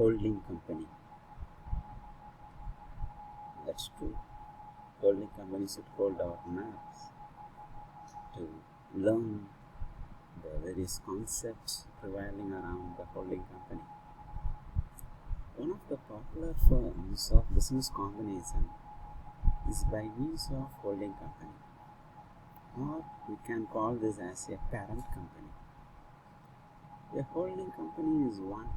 holding company. That's true. Holding company should hold our nerves to learn the various concepts prevailing around the holding company. One of the popular forms of business combination is by means of holding company, or we can call this as a parent company. A holding company is one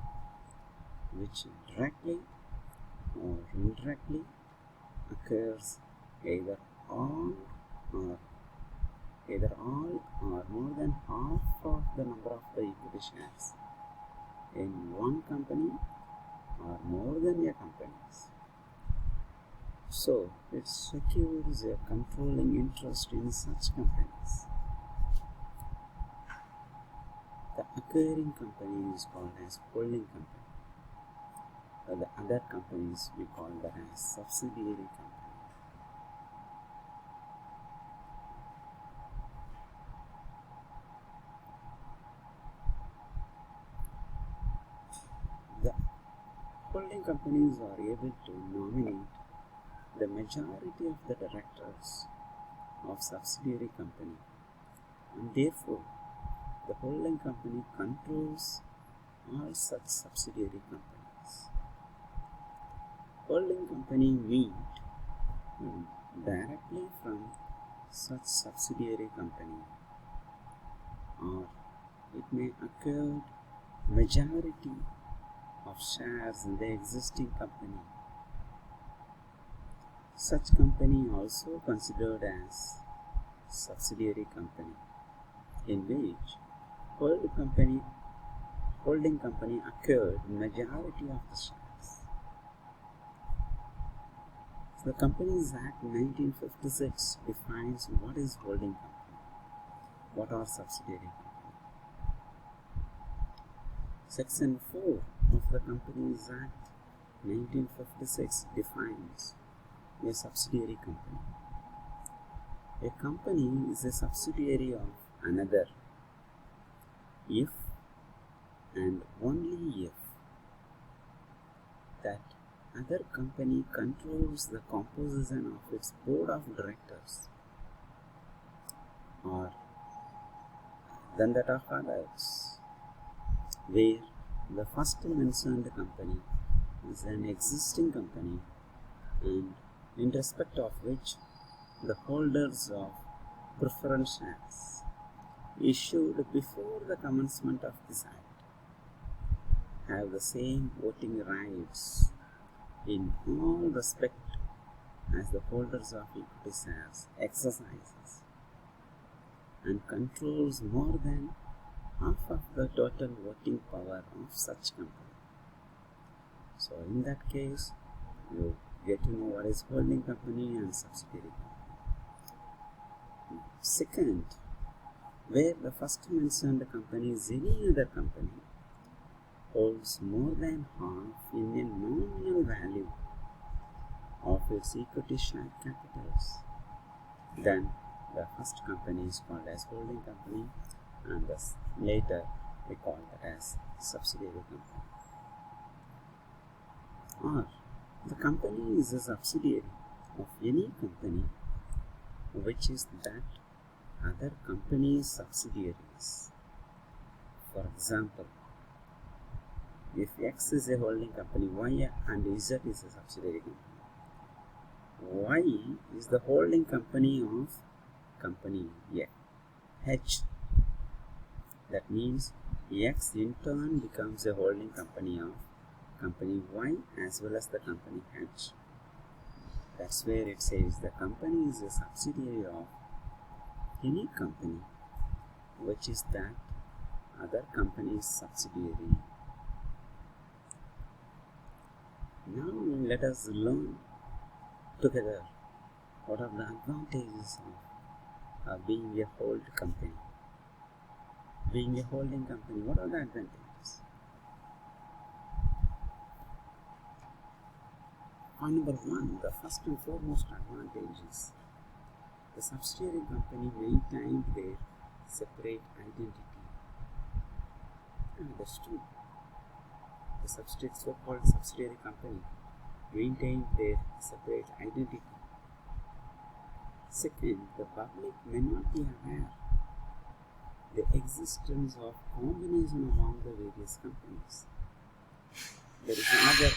which directly or indirectly occurs either all or more than half of the number of the equity shares in one company or more than a companies. So it secures a controlling interest in such companies. The acquiring company is called as holding company. The other companies we call that as subsidiary company. The holding companies are able to nominate the majority of the directors of subsidiary company, and therefore the holding company controls all such subsidiary companies. Holding company meet directly from such subsidiary company, or it may acquire majority of shares in the existing company. Such company also considered as subsidiary company, in which holding company acquired majority of the shares. The Companies Act 1956 defines what is holding company, what are subsidiary company. Section 4 of the Companies Act 1956 defines a subsidiary company. A company is a subsidiary of another if and only if that other company controls the composition of its board of directors or than that of others, where the first mentioned company is an existing company and in respect of which the holders of preference shares issued before the commencement of this act have the same voting rights in all respect as the holders of equity shares exercises and controls more than half of the total voting power of such company. So in that case, you get to know what is holding company and subsidiary company. Second, where the first mentioned company is any other company holds more than half in a nominal value of its equity share capitals, then the first company is called as holding company, and thus later we call that as subsidiary company. Or the company is a subsidiary of any company which is that other company's subsidiaries. For example, if X is a holding company, Y and Z is a subsidiary company. Y is the holding company of company H. That means X in turn becomes a holding company of company Y as well as the company H. That's where it says the company is a subsidiary of any company which is that other company's subsidiary. Now let us learn together what are the advantages of being a hold company. Being a holding company, what are the advantages? Point number one, the first and foremost advantage is the subsidiary company maintained their separate identity. And that's true. the so-called subsidiary company maintain their separate identity. Second, the public may not be aware the existence of combination among the various companies. There is another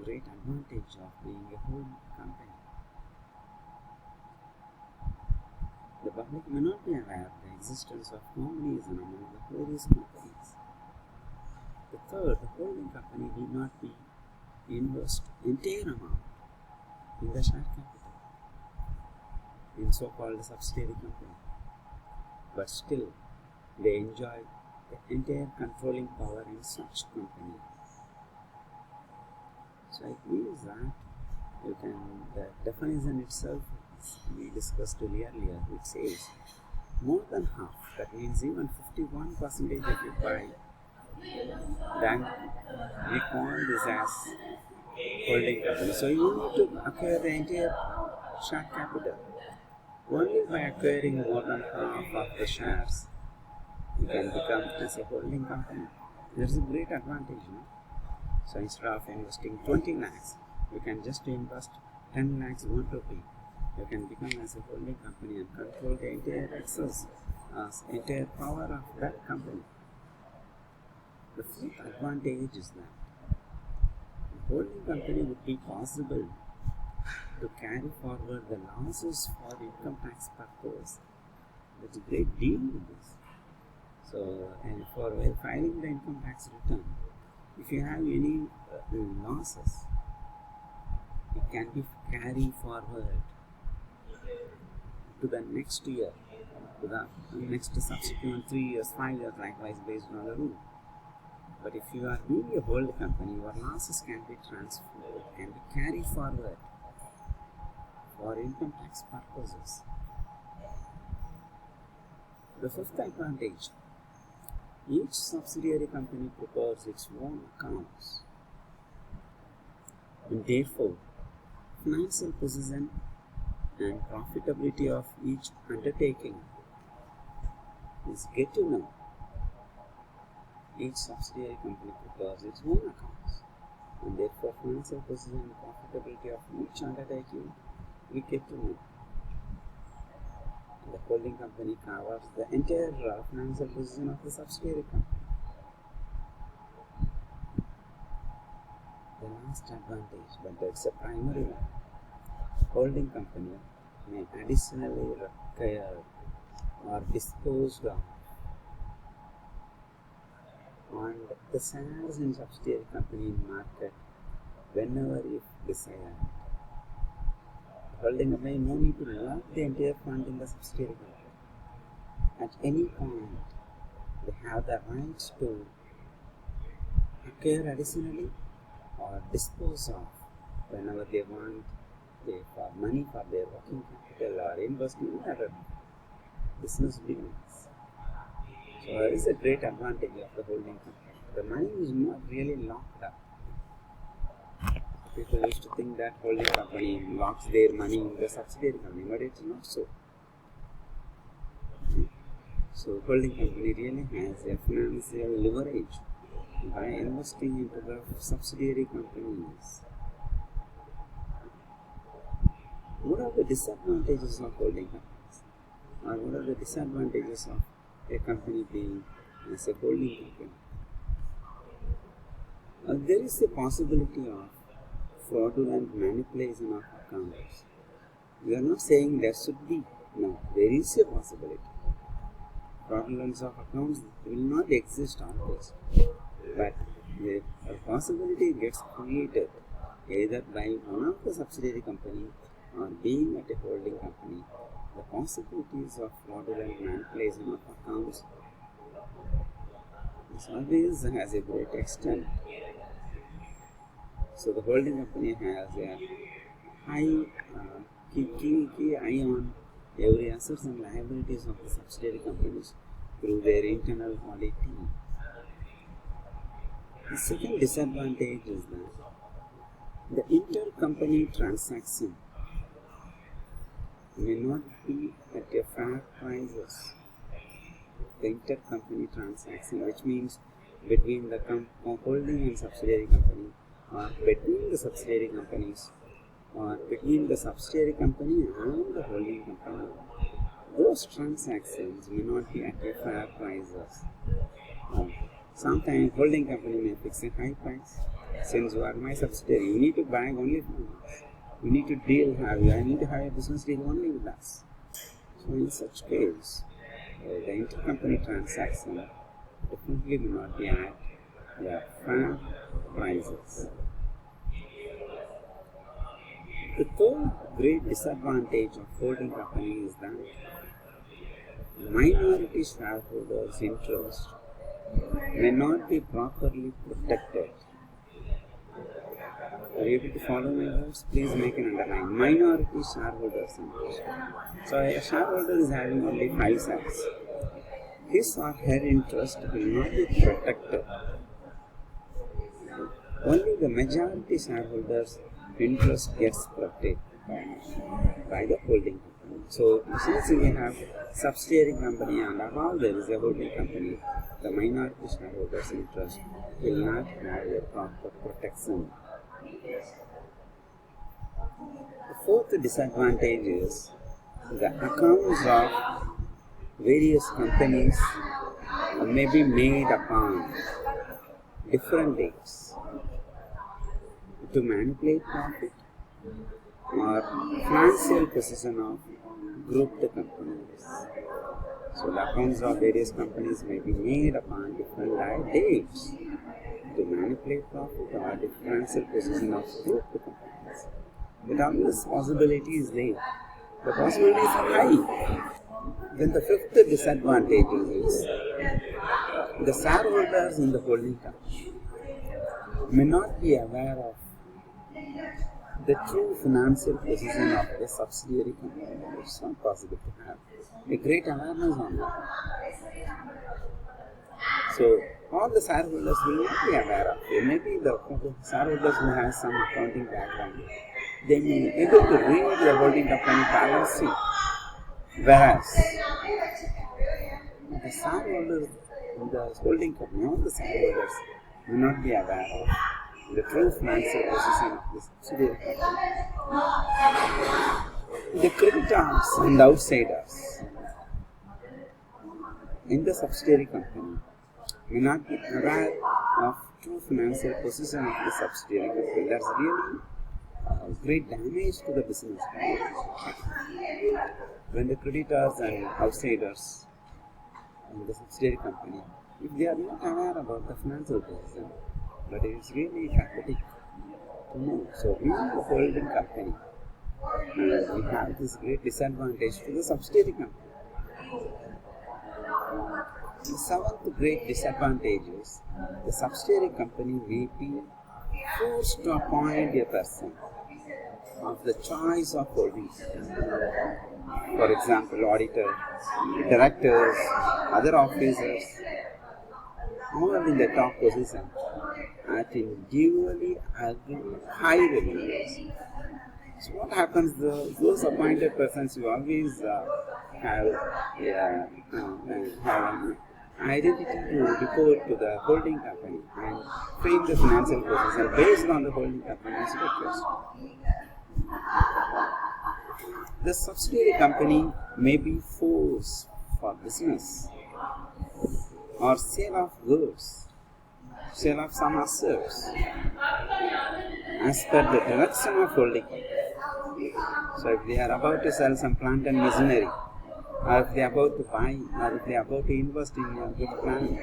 great advantage of being a whole company. The public may not be aware of the existence of combination among the various companies. The third, the holding company need not be invest entire amount in the share capital in so-called subsidiary company, but still they enjoy the entire controlling power in such company. So it means that the definition itself we discussed earlier, it says more than half, that means even 51% of you buy, then we call this as holding company. So you need to acquire the entire share capital. Only by acquiring more than half of the shares, you can become as a holding company. There is a great advantage, no? So instead of investing 20 lakhs, you can just invest 10 lakhs 1 rupee. You can become as a holding company and control the entire access, entire power of that company. The fourth advantage is that the holding company would be possible to carry forward the losses for income tax purpose. That's a great deal with this. So, and for filing the income tax return, if you have any losses, it can be carried forward to the next year, to the next subsequent 3 years, 5 years, likewise based on the rule. But if you are being a hold company, your losses can be transferred, can be carried forward for income tax purposes. The fifth advantage, each subsidiary company prepares its own accounts, and therefore financial position and profitability of each undertaking is get to know. Each subsidiary company prepares its own accounts, and therefore financial position and profitability of each undertaking we get to know. The holding company covers the entire financial position of the subsidiary company. The last advantage, but that's a primary one, holding company may additionally require or dispose of on the shares in subsidiary company in market whenever if desired. Holding company no need to lock the entire fund in the subsidiary company. At any point, they have the rights to acquire additionally or dispose of whenever they want, for money for their working capital or investment in other business beginnings. So there is a great advantage of the holding company. The money is not really locked up. People used to think that holding company locks their money in the subsidiary company, but it's not so. So holding company really has a financial leverage by investing into the subsidiary companies. What are the disadvantages of holding companies? Or what are the disadvantages of a company being as a holding company? There is a possibility of fraudulent manipulation of accounts. We are not saying there should be. No, there is a possibility. Fraudulence of accounts will not exist always, but the possibility gets created either by one of the subsidiary company or being at a holding company. The possibilities of fraudulent manipulation of accounts is always has a great extent. So the holding company has a high key eye on every assets and liabilities of the subsidiary companies through their internal audit team. The second disadvantage is that the intercompany transaction may not be at a fair prices. The intercompany transaction, which means between the holding and subsidiary company, or between the subsidiary companies, or between the subsidiary company and the holding company. Those transactions may not be at a fair prices. Sometimes holding company may fix a high price. Since you are my subsidiary, you need to buy only from us. You need to I need to have a business deal only with us. So in such case, the intercompany transaction definitely will not be at the fair prices. The third great disadvantage of holding company is that minority shareholders' interest may not be properly protected. Are you able to follow my words? Please make an underline. Minority shareholders' interest. So a shareholder is having only 5 shares. His or her interest will not be protected. Only the majority shareholders' interest gets protected by the holding company. So since we have subsidiary company and above there is a holding company, the minority shareholders' interest will not have a proper protection. The fourth disadvantage is the accounts of various companies may be made upon different dates to manipulate profit or financial position of grouped companies. So the accounts of various companies may be made upon different dates to manipulate profit or differential position of grouped companies. Without this possibility is there. The possibility is high. Then the fifth disadvantage is the shareholders in the holding company may not be aware of the true financial position of the subsidiary company. It's not possible to have a great awareness on that. So all the shareholders will not be aware of it. Maybe the shareholders who have some accounting background, they may be able to read the holding company balance sheet. Whereas the shareholders in the holding company, all the shareholders may not be aware of the true financial position of the subsidiary company. The creditors and outsiders in the subsidiary company may not be aware of true financial position of the subsidiary company. That's really great damage to the business. When the creditors and outsiders in the subsidiary company, if they are not aware about the financial position, but it is really pathetic to know. So we are the holding company, and we have this great disadvantage to the subsidiary company. The seventh great disadvantage is the subsidiary company may be forced to appoint a person of the choice of holding. For example, auditor, directors, other officers, all in the top position at individually high revenues. So what happens? Those appointed persons will always have an identity to report to the holding company and frame the financial position based on the holding company's request. The subsidiary company may be forced for business or sale of goods, sale of some assets as per the direction of holding company. So if they are about to sell some plant and machinery, or if they are about to buy, or if they are about to invest in a good plant,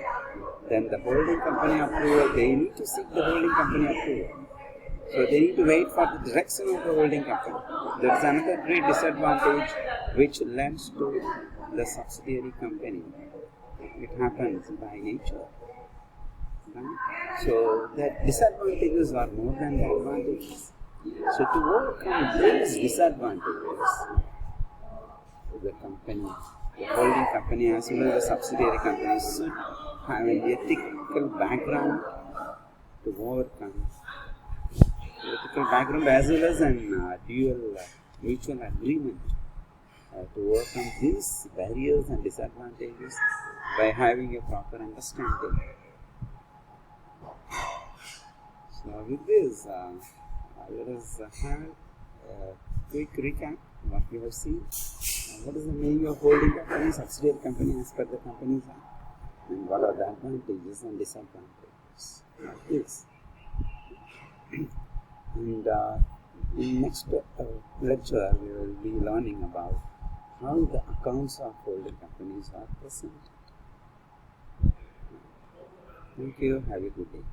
then the holding company approval, they need to seek the holding company approval. So they need to wait for the direction of the holding company. There is another great disadvantage which lends to the subsidiary company. It happens by nature. Right? So the disadvantages are more than the advantages. So to overcome these disadvantages, the company, the holding company as well as the subsidiary company should have an ethical background to overcome. Ethical background as well as an dual mutual agreement to overcome these barriers and disadvantages by having a proper understanding So with this, let us have a quick recap what we have seen. What is the meaning of holding company, subsidiary company as per the Companies Act, and what are the advantages and disadvantages of this. And in next lecture, we will be learning about how the accounts of holding companies are presented. Thank you. Have a good day.